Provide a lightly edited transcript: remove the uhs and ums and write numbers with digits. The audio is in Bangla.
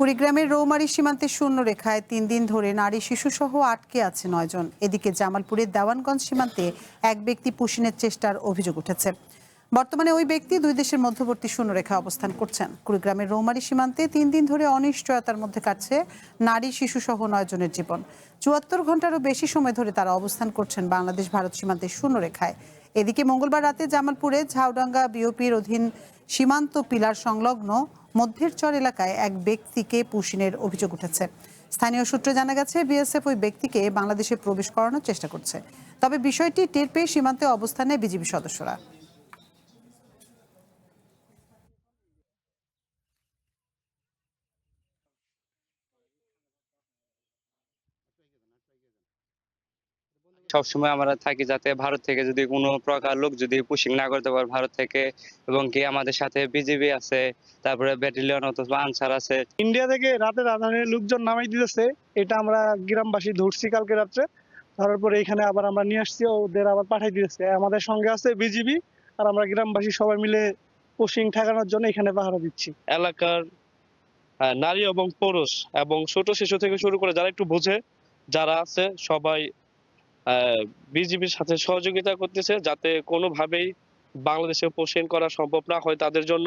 কুড়িগ্রামের রৌমারী সীমান্তে শূন্য রেখায় ৩ দিন ধরে নারী শিশুসহ আটকে আছে ৯ জন। এদিকে জামালপুরের দেওয়ানগঞ্জ সীমান্তে এক ব্যক্তি পুশিনের চেষ্টার অভিযোগ উঠেছে। বর্তমানে ওই ব্যক্তি দুই দেশের মধ্যবর্তী শূন্যরেখায় অবস্থান করছেন। কুড়িগ্রামের রৌমারী সীমান্তে ৩ দিন ধরে অনিশ্চয়তার মধ্যে কাটছে নারী শিশুসহ ৯ জনের জীবন। ৭৪ ঘন্টারও বেশি সময় ধরে তারা অবস্থান করছেন বাংলাদেশ ভারত সীমান্তের শূন্যরেখায়। এদিকে মঙ্গলবার রাতে জামালপুরে ঝাউডাঙ্গা বিওপির অধীন সীমান্ত পিলার সংলগ্ন মধ্যের চর এলাকায় এক ব্যক্তিকে পুশিনের অভিযোগ উঠেছে। স্থানীয় সূত্রে জানা গেছে বিএসএফ ওই ব্যক্তিকে বাংলাদেশে প্রবেশ করানোর চেষ্টা করছে। তবে বিষয়টি টের পেয়ে সীমান্তে অবস্থানে বিজিবি সদস্যরা। সবসময় আমরা থাকি যাতে ভারত থেকে যদি কোনো প্রকার লোক যদি পুশিং না করতে পারে ভারত থেকে, এবং কি আমাদের সাথে বিজিবি আছে, তারপরে ব্যাটালিয়ন অথবা আনসার আছে। ইন্ডিয়া থেকে রাতের আধারে লোকজন নামাই দিতেছে, এটা আমরা গ্রামবাসী ধরছি কালকে রাত্রে। ধরার পরে এখানে আবার আমরা নিয়ে আসছি, ওদের আবার পাঠাই দিতেছে। আমাদের সঙ্গে আছে বিজিবি, আর আমরা গ্রামবাসী সবাই মিলে পুশিং ঠেকানোর জন্য এখানে পাহারা দিচ্ছি। এলাকার নারী এবং পুরুষ এবং ছোট শিশু থেকে শুরু করে যারা একটু বোঝে, যারা আছে সবাই বিজিবির সাথে সহযোগিতা করতেছে যাতে কোনোভাবেই বাংলাদেশে পোষণ করা সম্ভব না হয় তাদের জন্য।